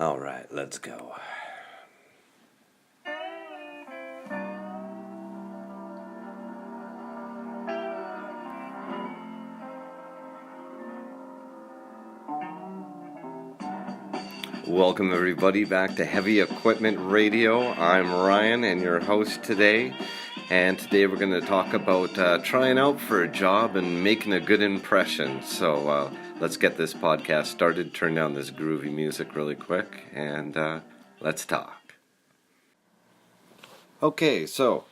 All right, let's go. Welcome, everybody, back to Heavy Equipment Radio. I'm Ryan, and your host today. And today we're going to talk about trying out for a job and making a good impression. So let's get this podcast started. Turn down this groovy music really quick, and let's talk. Okay, so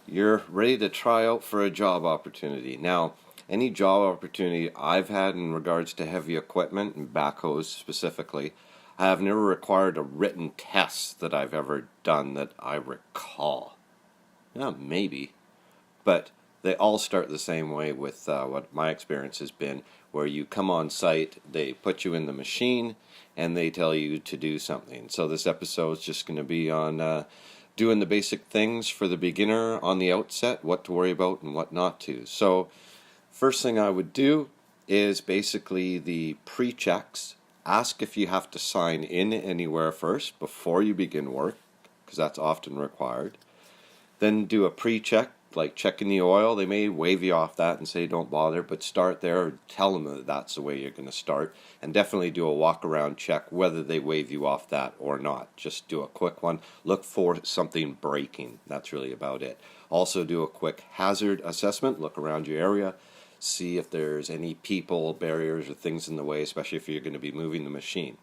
you're ready to try out for a job opportunity. Now, any job opportunity I've had in regards to heavy equipment and backhoes specifically, I have never required a written test that I've ever done that I recall. Yeah, maybe. But they all start the same way with what my experience has been, where you come on site, they put you in the machine, and they tell you to do something. So this episode is just going to be on doing the basic things for the beginner on the outset, what to worry about and what not to. So first thing I would do is basically the pre-checks. Ask if you have to sign in anywhere first before you begin work, because that's often required. Then do a pre-check, like checking the oil. They may wave you off that and say don't bother, but start there. Tell them that that's the way you're going to start. And definitely do a walk-around check whether they wave you off that or not. Just do a quick one. Look for something breaking. That's really about it. Also do a quick hazard assessment. Look around your area. See if there's any people, barriers, or things in the way, especially if you're going to be moving the machine.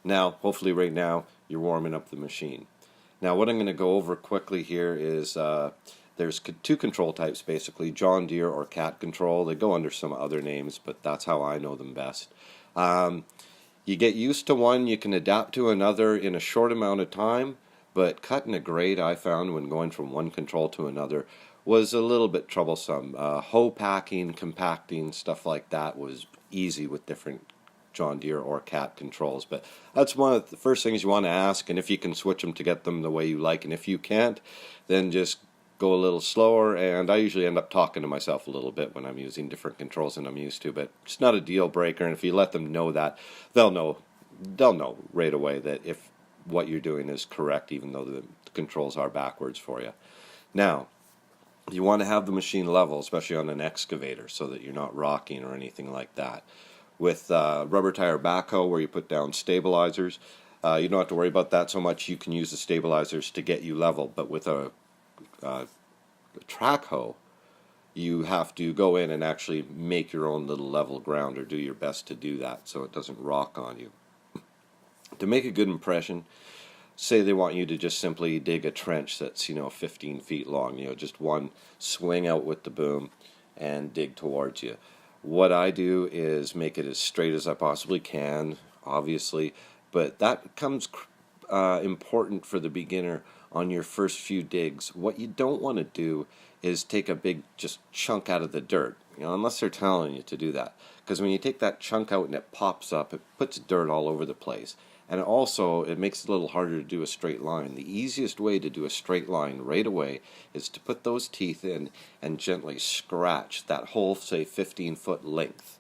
Now, hopefully right now, you're warming up the machine. Now, what I'm going to go over quickly here is there's two control types, basically, John Deere or Cat Control. They go under some other names, but that's how I know them best. You get used to one, you can adapt to another in a short amount of time, but cutting a grade, I found, when going from one control to another, was a little bit troublesome. Hoe packing, compacting, stuff like that was easy with different John Deere or Cat controls, but that's one of the first things you want to ask, and if you can switch them to get them the way you like, and if you can't, then just go a little slower. And I usually end up talking to myself a little bit when I'm using different controls than I'm used to, but it's not a deal breaker, and if you let them know that, they'll know right away that if what you're doing is correct, even though the controls are backwards for you. Now, you want to have the machine level, especially on an excavator, so that you're not rocking or anything like that. With rubber tire backhoe, where you put down stabilizers, you don't have to worry about that so much. You can use the stabilizers to get you level, but with a track hoe, you have to go in and actually make your own little level ground, or do your best to do that so it doesn't rock on you. To make a good impression, say they want you to just simply dig a trench that's 15 feet long, just one swing out with the boom and dig towards you. What I do is make it as straight as I possibly can, obviously, but that becomes important for the beginner on your first few digs. What you don't want to do is take a big just chunk out of the dirt, unless they're telling you to do that. Because when you take that chunk out and it pops up, it puts dirt all over the place. And also, it makes it a little harder to do a straight line. The easiest way to do a straight line right away is to put those teeth in and gently scratch that whole, say, 15-foot length.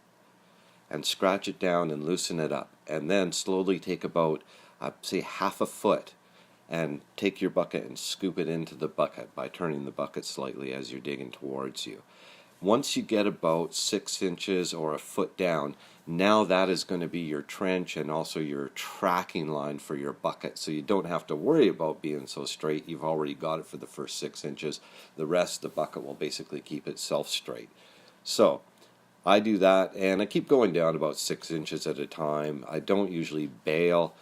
And scratch it down and loosen it up. And then slowly take about, say, half a foot and take your bucket and scoop it into the bucket by turning the bucket slightly as you're digging towards you. Once you get about 6 inches or a foot down, now that is going to be your trench and also your tracking line for your bucket. So you don't have to worry about being so straight. You've already got it for the first 6 inches. The rest, the bucket will basically keep itself straight. So I do that, and I keep going down about 6 inches at a time. I don't usually bale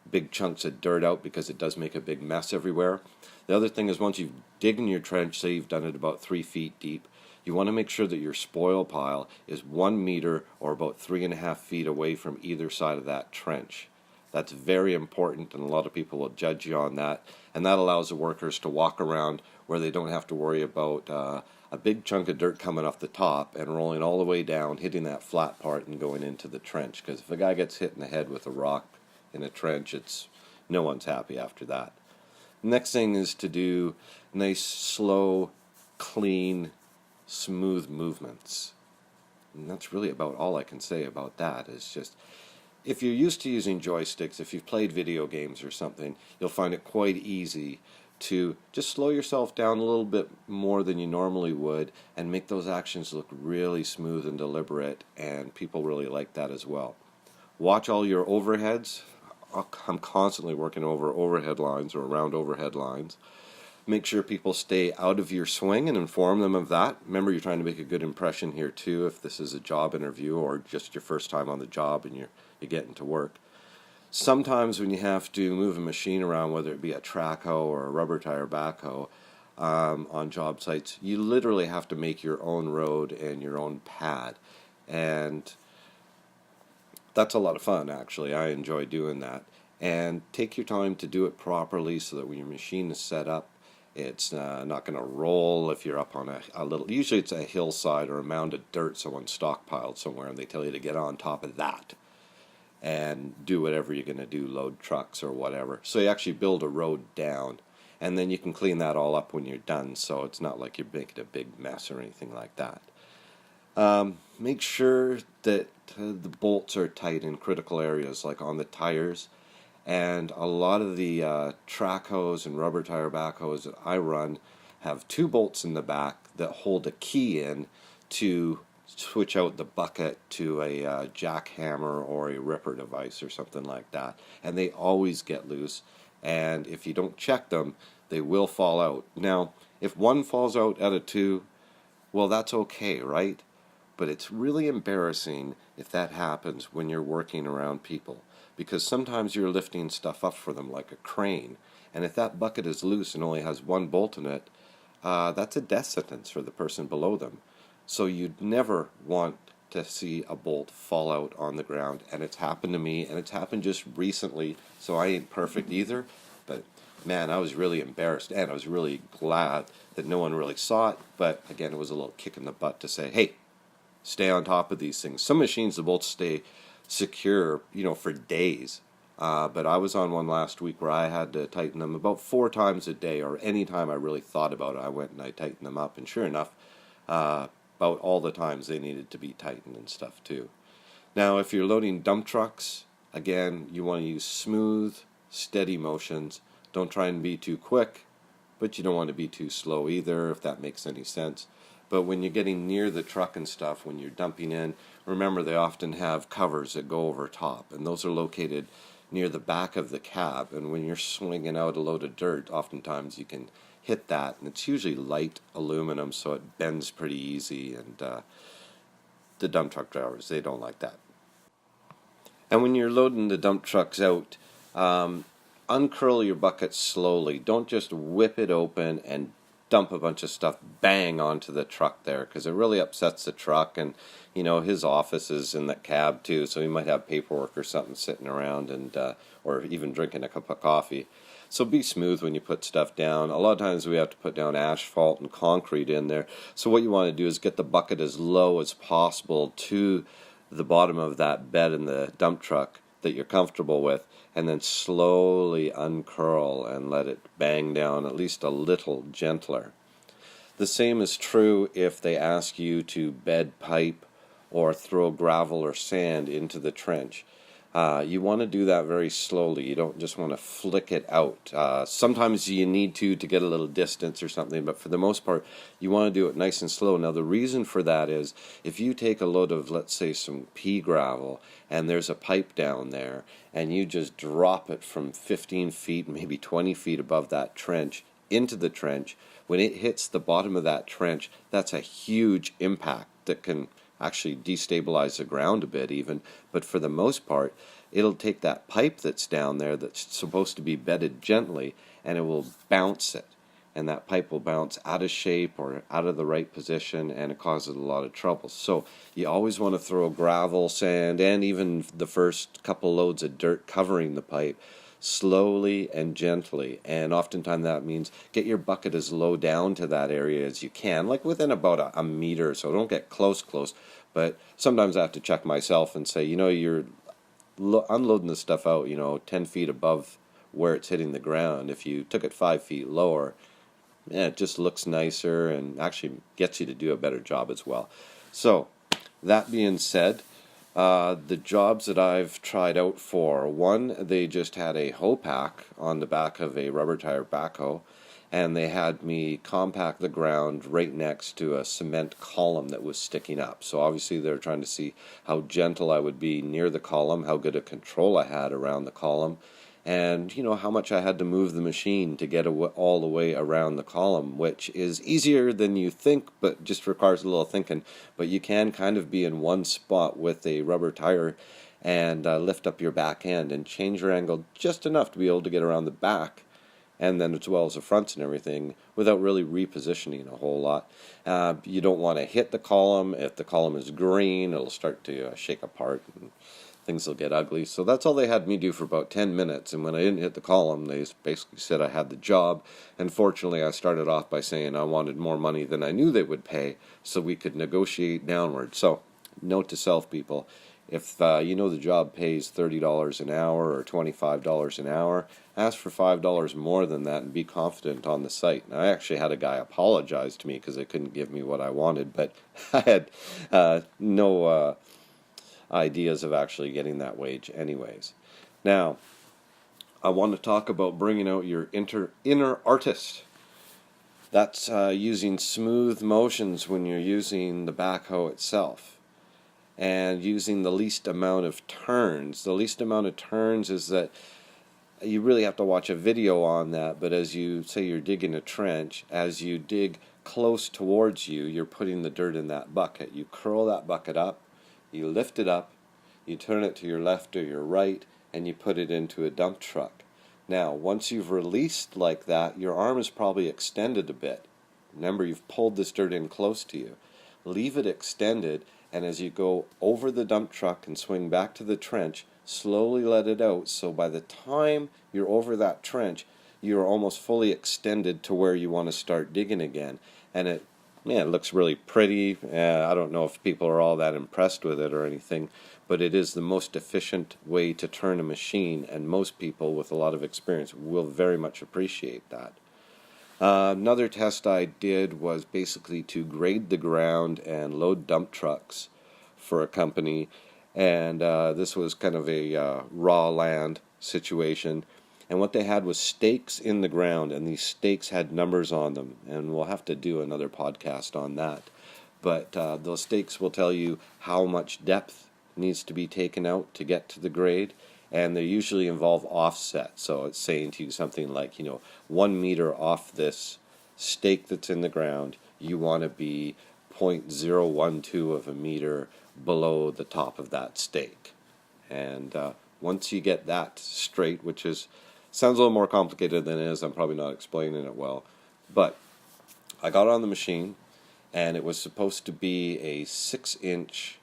big chunks of dirt out because it does make a big mess everywhere. The other thing is, once you've digged in your trench, say you've done it about 3 feet deep, you want to make sure that your spoil pile is 1 meter or about 3.5 feet away from either side of that trench. That's very important, and a lot of people will judge you on that, and that allows the workers to walk around where they don't have to worry about a big chunk of dirt coming off the top and rolling all the way down, hitting that flat part and going into the trench. Because if a guy gets hit in the head with a rock in a trench, no one's happy after that. Next thing is to do nice, slow, clean, smooth movements. And that's really about all I can say about that. It's just, if you're used to using joysticks, if you've played video games or something, you'll find it quite easy to just slow yourself down a little bit more than you normally would and make those actions look really smooth and deliberate, and people really like that as well. Watch all your overheads. I'm constantly working over overhead lines or around overhead lines. Make sure people stay out of your swing and inform them of that. Remember, you're trying to make a good impression here too, if this is a job interview or just your first time on the job and you're getting to work. Sometimes when you have to move a machine around, whether it be a track hoe or a rubber tire backhoe on job sites, you literally have to make your own road and your own pad. And that's a lot of fun, actually. I enjoy doing that. And take your time to do it properly so that when your machine is set up, it's not going to roll if you're up on a little, usually it's a hillside or a mound of dirt someone stockpiled somewhere, and they tell you to get on top of that and do whatever you're going to do, load trucks or whatever. So you actually build a road down, and then you can clean that all up when you're done, so it's not like you're making a big mess or anything like that. Make sure that the bolts are tight in critical areas, like on the tires. And a lot of the track hose and rubber tire backhoes that I run have 2 bolts in the back that hold a key in to switch out the bucket to a jackhammer or a ripper device or something like that. And they always get loose. And if you don't check them, they will fall out. Now, if one falls out out of 2, well, that's okay, right? But it's really embarrassing if that happens when you're working around people, because sometimes you're lifting stuff up for them like a crane, and if that bucket is loose and only has 1 bolt in it, that's a death sentence for the person below them. So you'd never want to see a bolt fall out on the ground, and it's happened to me, and it's happened just recently, so I ain't perfect either, but man, I was really embarrassed, and I was really glad that no one really saw it, but again, it was a little kick in the butt to say, hey, stay on top of these things. Some machines, the bolts stay secure, for days. But I was on one last week where I had to tighten them about 4 times a day, or any time I really thought about it, I went and I tightened them up. And sure enough, about all the times they needed to be tightened and stuff too. Now, if you're loading dump trucks, again, you want to use smooth, steady motions. Don't try and be too quick, but you don't want to be too slow either, if that makes any sense. But when you're getting near the truck and stuff, when you're dumping in, remember they often have covers that go over top, and those are located near the back of the cab. And when you're swinging out a load of dirt, oftentimes you can hit that, and it's usually light aluminum, so it bends pretty easy, and the dump truck drivers, they don't like that. And when you're loading the dump trucks out, uncurl your bucket slowly. Don't just whip it open and dump a bunch of stuff bang onto the truck there, because it really upsets the truck. And his office is in the cab too, so he might have paperwork or something sitting around, and or even drinking a cup of coffee. So be smooth when you put stuff down. A lot of times we have to put down asphalt and concrete in there, so what you want to do is get the bucket as low as possible to the bottom of that bed in the dump truck that you're comfortable with, and then slowly uncurl and let it bang down at least a little gentler. The same is true if they ask you to bed pipe or throw gravel or sand into the trench. You want to do that very slowly. You don't just want to flick it out. Sometimes you need to get a little distance or something, but for the most part, you want to do it nice and slow. Now, the reason for that is if you take a load of, let's say, some pea gravel, and there's a pipe down there, and you just drop it from 15 feet, maybe 20 feet above that trench into the trench, when it hits the bottom of that trench, that's a huge impact that can actually destabilize the ground a bit even, but for the most part, it'll take that pipe that's down there that's supposed to be bedded gently, and it will bounce it, and that pipe will bounce out of shape or out of the right position, and it causes a lot of trouble. So you always want to throw gravel, sand, and even the first couple loads of dirt covering the pipe slowly and gently, and oftentimes that means get your bucket as low down to that area as you can, like within about a meter, so don't get close, but sometimes I have to check myself and say, you're unloading this stuff out, 10 feet above where it's hitting the ground. If you took it 5 feet lower, it just looks nicer and actually gets you to do a better job as well. So, that being said, The jobs that I've tried out for, one, they just had a hoe pack on the back of a rubber tire backhoe, and they had me compact the ground right next to a cement column that was sticking up. So obviously they were trying to see how gentle I would be near the column, how good a control I had around the column, and how much I had to move the machine to get all the way around the column, which is easier than you think, but just requires a little thinking. But you can kind of be in one spot with a rubber tire and lift up your back end and change your angle just enough to be able to get around the back, and then as well as the fronts and everything, without really repositioning a whole lot. You don't want to hit the column. If the column is green, it'll start to shake apart and things will get ugly. So that's all they had me do for about 10 minutes, and when I didn't hit the column, they basically said I had the job. And fortunately, I started off by saying I wanted more money than I knew they would pay, so we could negotiate downward. So, note to self, people, if the job pays $30 an hour or $25 an hour, ask for $5 more than that and be confident on the site. Now, I actually had a guy apologize to me because they couldn't give me what I wanted, but I had no ideas of actually getting that wage anyways. Now, I want to talk about bringing out your inner artist. That's using smooth motions when you're using the backhoe itself, and using the least amount of turns. The least amount of turns is that you really have to watch a video on that, but as you say you're digging a trench, as you dig close towards you, you're putting the dirt in that bucket. You curl that bucket up, you lift it up, you turn it to your left or your right, and you put it into a dump truck. Now, once you've released like that, your arm is probably extended a bit. Remember, you've pulled this dirt in close to you. Leave it extended, and as you go over the dump truck and swing back to the trench, slowly let it out, so by the time you're over that trench, you're almost fully extended to where you want to start digging again. And it looks really pretty. I don't know if people are all that impressed with it or anything, but it is the most efficient way to turn a machine, and most people with a lot of experience will very much appreciate that. Another test I did was basically to grade the ground and load dump trucks for a company, and this was kind of a raw land situation. And what they had was stakes in the ground, and these stakes had numbers on them, and we'll have to do another podcast on that. But those stakes will tell you how much depth needs to be taken out to get to the grade, and they usually involve offset. So it's saying to you something like, 1 meter off this stake that's in the ground, you want to be 0.012 of a meter below the top of that stake. And once you get that straight, which sounds a little more complicated than it is, I'm probably not explaining it well, but I got on the machine, and it was supposed to be a 6-inch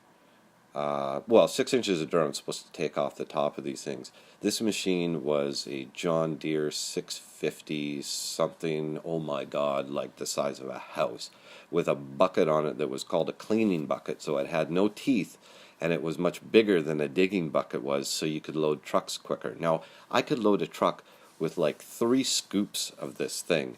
6 inches of dirt I'm supposed to take off the top of these things. This machine was a John Deere 650 something, oh my god, like the size of a house, with a bucket on it that was called a cleaning bucket, so it had no teeth, and it was much bigger than a digging bucket was, so you could load trucks quicker. Now, I could load a truck with like 3 scoops of this thing,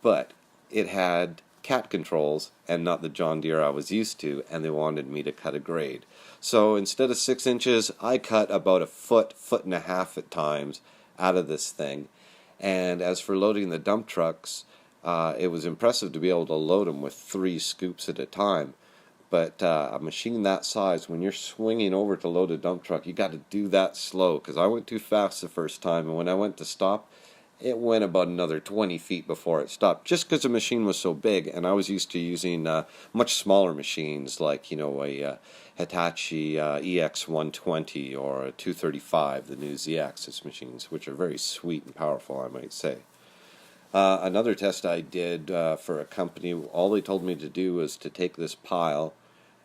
but it had cat controls and not the John Deere I was used to, and they wanted me to cut a grade. So instead of 6 inches, I cut about a foot and a half at times out of this thing. And as for loading the dump trucks, it was impressive to be able to load them with 3 scoops at a time. But a machine that size, when you're swinging over to load a dump truck, you got to do that slow, because I went too fast the first time, and when I went to stop, it went about another 20 feet before it stopped, just because the machine was so big, and I was used to using much smaller machines, like, a Hitachi EX120 or a 235, the new Z-axis machines, which are very sweet and powerful, I might say. Another test I did for a company, all they told me to do was to take this pile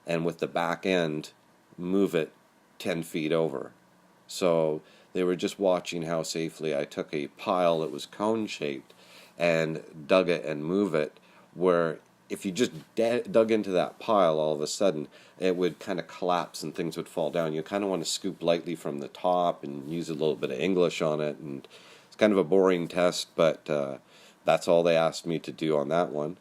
and with the back end move it 10 feet over. So they were just watching how safely I took a pile that was cone-shaped and dug it and move it, where if you just dug into that pile, all of a sudden it would kind of collapse and things would fall down. You kind of want to scoop lightly from the top and use a little bit of English on it, and it's kind of a boring test, but that's all they asked me to do on that one.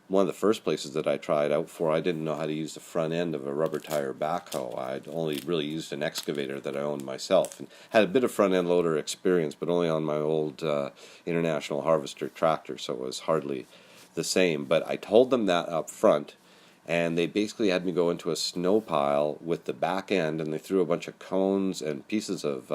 one of the first places that I tried out for, I didn't know how to use the front end of a rubber tire backhoe. I'd only really used an excavator that I owned myself, and had a bit of front end loader experience, but only on my old International Harvester tractor, so it was hardly the same. But I told them that up front, and they basically had me go into a snow pile with the back end, and they threw a bunch of cones and pieces of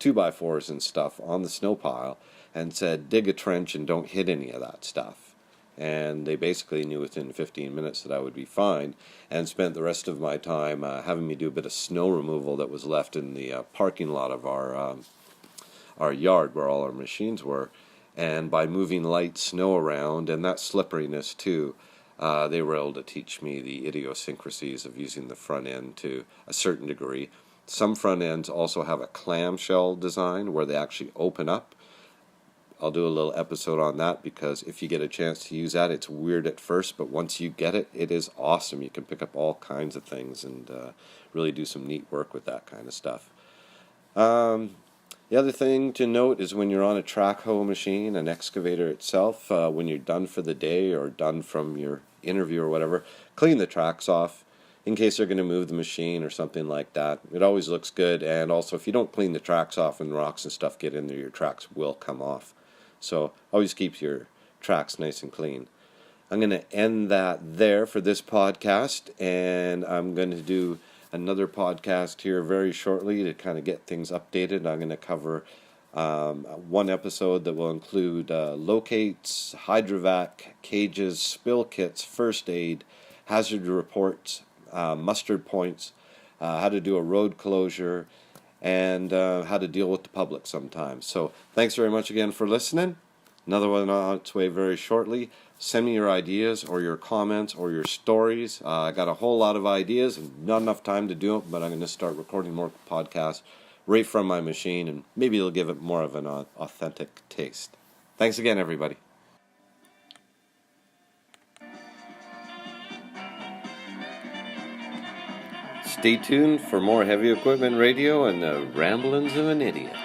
2x4s and stuff on the snow pile, and said, dig a trench and don't hit any of that stuff. And they basically knew within 15 minutes that I would be fine, and spent the rest of my time having me do a bit of snow removal that was left in the parking lot of our yard where all our machines were. And by moving light snow around, and that slipperiness too, they were able to teach me the idiosyncrasies of using the front end to a certain degree. Some front ends also have a clamshell design where they actually open up. I'll do a little episode on that, because if you get a chance to use that, it's weird at first, but once you get it, it is awesome. You can pick up all kinds of things and really do some neat work with that kind of stuff. The other thing to note is when you're on a track hoe machine, an excavator itself, when you're done for the day or done from your interview or whatever, clean the tracks off in case they're going to move the machine or something like that. It always looks good, and also if you don't clean the tracks off and rocks and stuff get in there, your tracks will come off. So always keep your tracks nice and clean. I'm going to end that there for this podcast, and I'm going to do another podcast here very shortly to kind of get things updated. I'm going to cover one episode that will include locates, hydrovac, cages, spill kits, first aid, hazard reports, mustard points, how to do a road closure, and how to deal with the public sometimes. So thanks very much again for listening. Another one on its way very shortly. Send me your ideas or your comments or your stories. I got a whole lot of ideas and not enough time to do it, but I'm going to start recording more podcasts right from my machine, and maybe it'll give it more of an authentic taste. Thanks again, everybody. Stay tuned for more Heavy Equipment Radio and the ramblings of an idiot.